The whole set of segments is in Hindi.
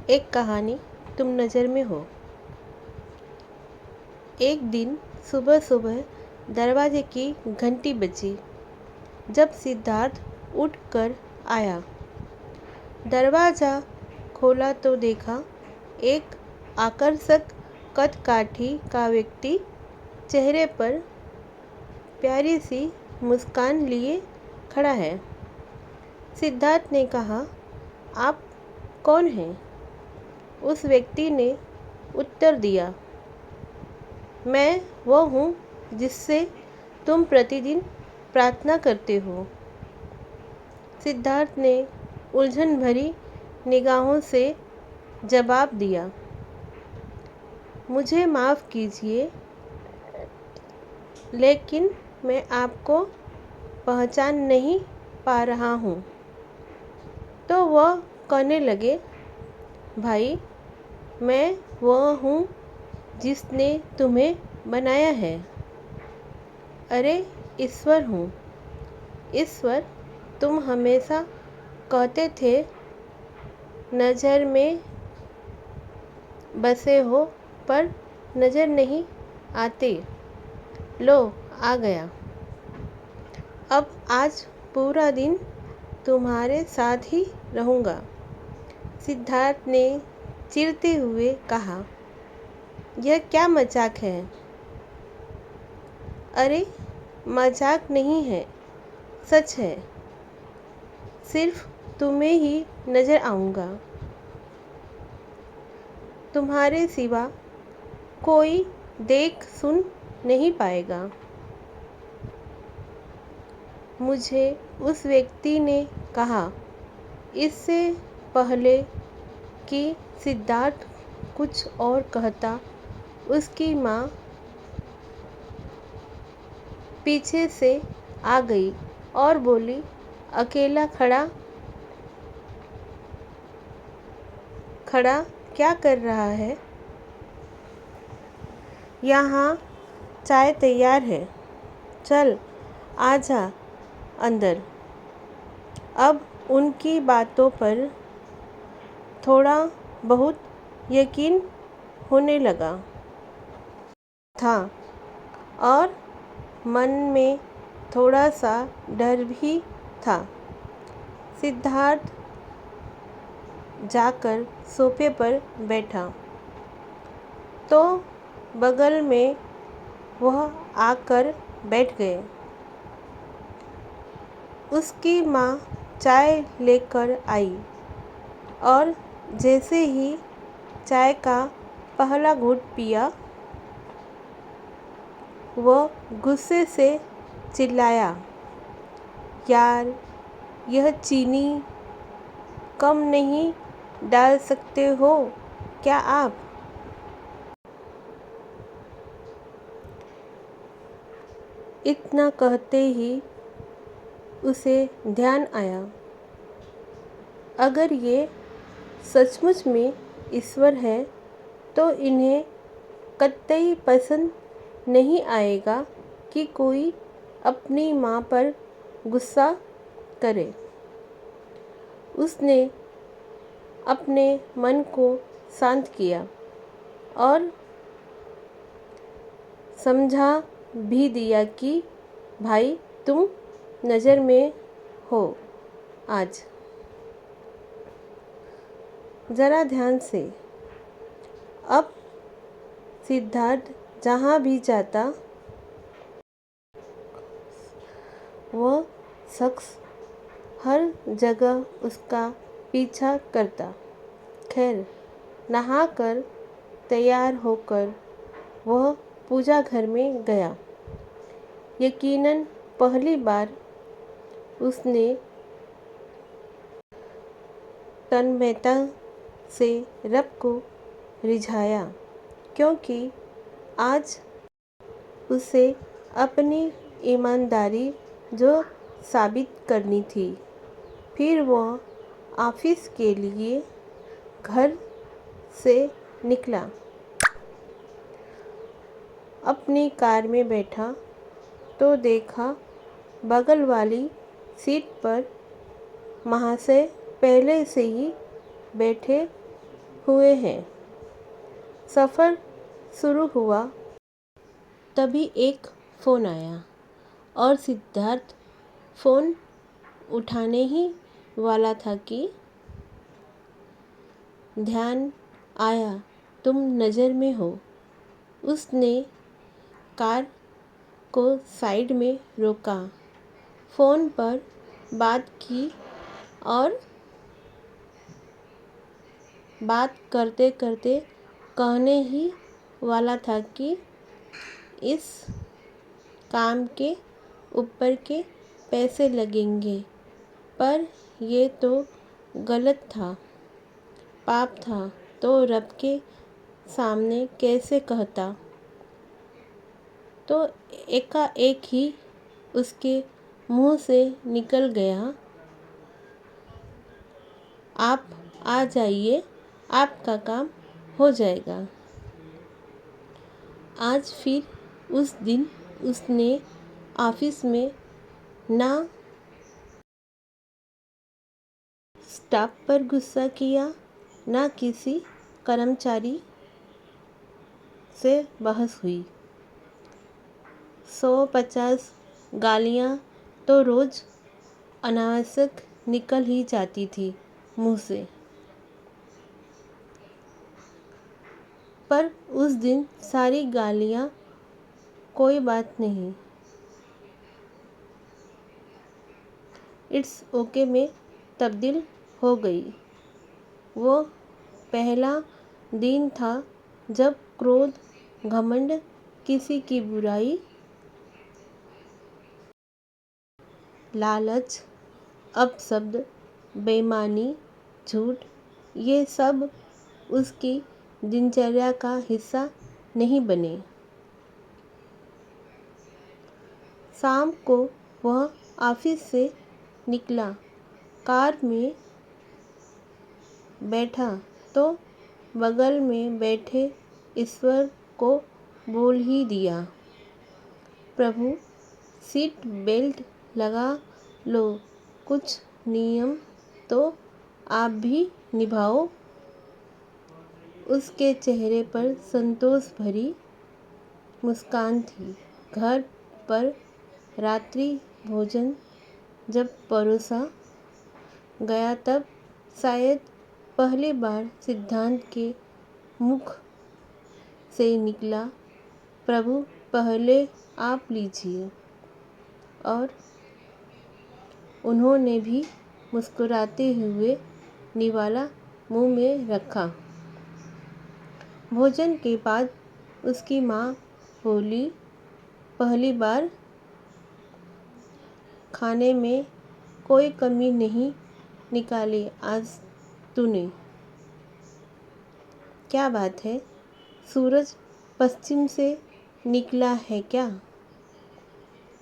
एक कहानी तुम नज़र में हो। एक दिन सुबह सुबह दरवाजे की घंटी बजी। जब सिद्धार्थ उठकर आया, दरवाज़ा खोला तो देखा एक आकर्षक कदकाठी का व्यक्ति चेहरे पर प्यारी सी मुस्कान लिए खड़ा है। सिद्धार्थ ने कहा, आप कौन हैं? उस व्यक्ति ने उत्तर दिया, मैं वो हूँ जिससे तुम प्रतिदिन प्रार्थना करते हो। सिद्धार्थ ने उलझन भरी निगाहों से जवाब दिया, मुझे माफ़ कीजिए, लेकिन मैं आपको पहचान नहीं पा रहा हूँ। तो वह कहने लगे, भाई, मैं वह हूँ जिसने तुम्हें बनाया है। अरे ईश्वर हूँ। ईश्वर, तुम हमेशा कहते थे नज़र में बसे हो पर नज़र नहीं आते। लो आ गया। अब आज पूरा दिन तुम्हारे साथ ही रहूँगा। सिद्धार्थ ने चिढ़ते हुए कहा, यह क्या मजाक है? अरे मजाक नहीं है, सच है। सिर्फ तुम्हें ही नज़र आऊँगा। तुम्हारे सिवा कोई देख सुन नहीं पाएगा। मुझे उस व्यक्ति ने कहा। इससे पहले कि सिद्धार्थ कुछ और कहता, उसकी माँ पीछे से आ गई और बोली, अकेला खड़ा क्या कर रहा है? यहाँ चाय तैयार है, चल आजा अंदर। अब उनकी बातों पर थोड़ा बहुत यकीन होने लगा था और मन में थोड़ा सा डर भी था। सिद्धार्थ जाकर सोफे पर बैठा तो बगल में वह आकर बैठ गए। उसकी माँ चाय लेकर आई और जैसे ही चाय का पहला घूंट पिया, वह गुस्से से चिल्लाया, यार, यह चीनी कम नहीं डाल सकते हो क्या आप? इतना कहते ही उसे ध्यान आया, अगर ये सचमुच में ईश्वर है तो इन्हें कतई पसंद नहीं आएगा कि कोई अपनी माँ पर गुस्सा करे। उसने अपने मन को शांत किया और समझा भी दिया कि भाई, तुम नज़र में हो आज। ज़रा ध्यान से। अब सिद्धार्थ जहाँ भी जाता, वह शख्स हर जगह उसका पीछा करता। खैर, नहाकर तैयार होकर वह पूजा घर में गया। यकीनन पहली बार उसने तन्मयता से रब को रिझाया, क्योंकि आज उसे अपनी ईमानदारी जो साबित करनी थी। फिर वह ऑफिस के लिए घर से निकला। अपनी कार में बैठा तो देखा बगल वाली सीट पर महाशय पहले से ही बैठे हुए हैं। सफ़र शुरू हुआ तभी एक फ़ोन आया और सिद्धार्थ फ़ोन उठाने ही वाला था कि ध्यान आया तुम नज़र में हो। उसने कार को साइड में रोका, फ़ोन पर बात की और बात करते करते कहने ही वाला था कि इस काम के ऊपर के पैसे लगेंगे, पर ये तो गलत था, पाप था, तो रब के सामने कैसे कहता। तो एकाएक ही उसके मुंह से निकल गया, आप आ जाइए, आपका काम हो जाएगा। आज फिर उस दिन उसने ऑफिस में ना स्टाफ पर गुस्सा किया, ना किसी कर्मचारी से बहस हुई। 150 गालियाँ तो रोज़ अनावश्यक निकल ही जाती थी मुंह से, पर उस दिन सारी गालियाँ कोई बात नहीं, इट्स ओके में तब्दील हो गई। वो पहला दिन था जब क्रोध, घमंड, किसी की बुराई, लालच, अपशब्द, बेईमानी, झूठ, ये सब उसकी दिनचर्या का हिस्सा नहीं बने। शाम को वह ऑफिस से निकला, कार में बैठा तो बगल में बैठे ईश्वर को बोल ही दिया, प्रभु सीट बेल्ट लगा लो, कुछ नियम तो आप भी निभाओ। उसके चेहरे पर संतोष भरी मुस्कान थी। घर पर रात्रि भोजन जब परोसा गया तब शायद पहली बार सिद्धांत के मुख से निकला, प्रभु पहले आप लीजिए। और उन्होंने भी मुस्कुराते हुए निवाला मुंह में रखा। भोजन के बाद उसकी माँ बोली, पहली बार खाने में कोई कमी नहीं निकाली आज तूने। क्या बात है, सूरज पश्चिम से निकला है क्या?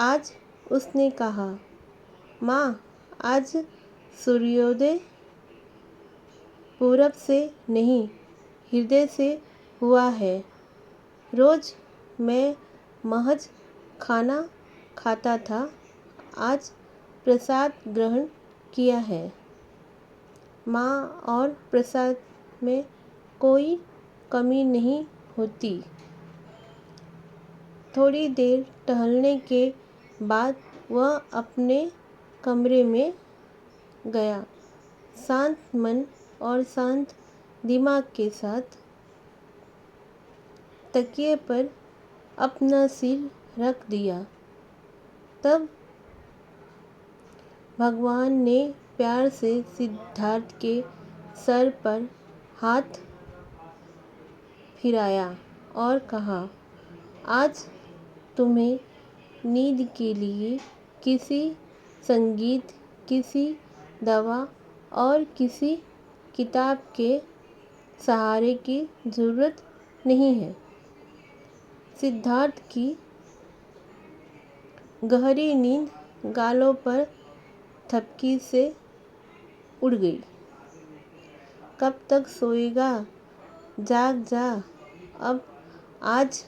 आज उसने कहा, माँ आज सूर्योदय पूरब से नहीं, हृदय से हुआ है। रोज मैं महज खाना खाता था, आज प्रसाद ग्रहण किया है। माँ और प्रसाद में कोई कमी नहीं होती। थोड़ी देर टहलने के बाद वह अपने कमरे में गया, शांत मन और शांत दिमाग के साथ। तकिए पर अपना सिर रख दिया। तब भगवान ने प्यार से सिद्धार्थ के सर पर हाथ फिराया और कहा, आज तुम्हें नींद के लिए किसी संगीत, किसी दवा और किसी किताब के सहारे की ज़रूरत नहीं है। सिद्धार्थ की गहरी नींद गालों पर थपकी से उड़ गई। कब तक सोएगा, जाग जा, अब आज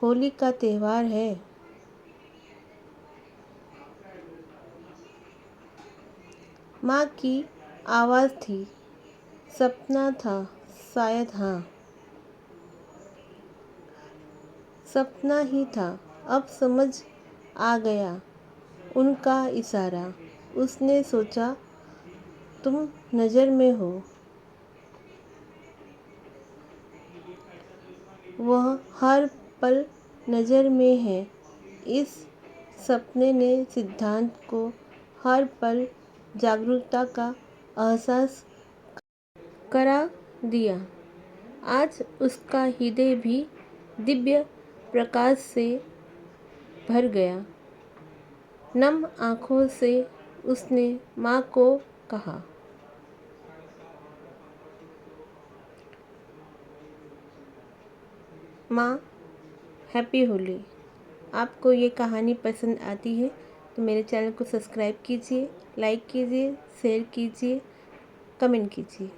होली का त्यौहार है। माँ की आवाज़ थी, सपना था, शायद हाँ, सपना ही था। अब समझ आ गया उनका इशारा। उसने सोचा, तुम नज़र में हो। वह हर पल नज़र में है। इस सपने ने सिद्धांत को हर पल जागरूकता का एहसास करा दिया। आज उसका हृदय भी दिव्य प्रकाश से भर गया। नम आँखों से उसने माँ को कहा, माँ, हैप्पी होली। आपको ये कहानी पसंद आती है तो मेरे चैनल को सब्सक्राइब कीजिए, लाइक कीजिए, शेयर कीजिए, कमेंट कीजिए।